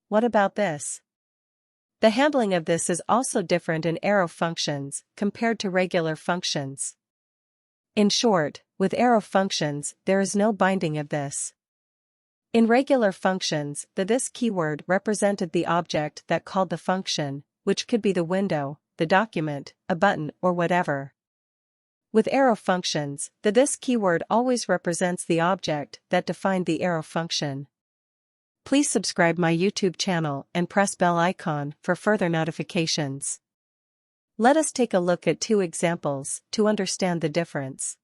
what about this? The handling of this is also different in arrow functions compared to regular functions. In short, with arrow functions, there is no binding of this. In regular functions, the this keyword represented the object that called the function, which could be the window, the document, a button, or whatever. With arrow functions, the this keyword always represents the object that defined the arrow function. Please subscribe my YouTube channel and press bell icon for further notifications. Let us take a look at two examples to understand the difference.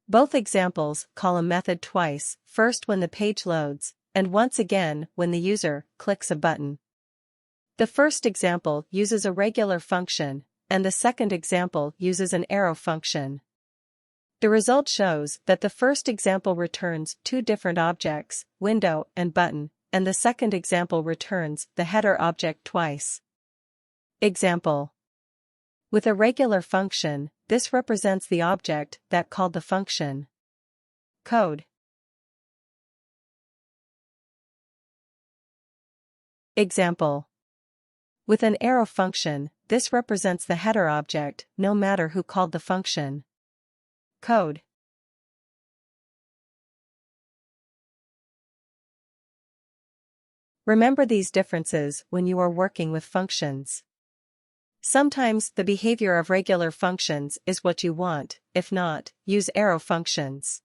Both examples call a method twice, first when the page loads, and once again when the user clicks a button. The first example uses a regular function, and the second example uses an arrow function. The result shows that the first example returns two different objects, window and button, and the second example returns the header object twice. Example. With a regular function, this represents the object that called the function. Code. Example. With an arrow function, this represents the header object, no matter who called the function. Code. Remember these differences when you are working with functions. Sometimes the behavior of regular functions is what you want, if not, use arrow functions.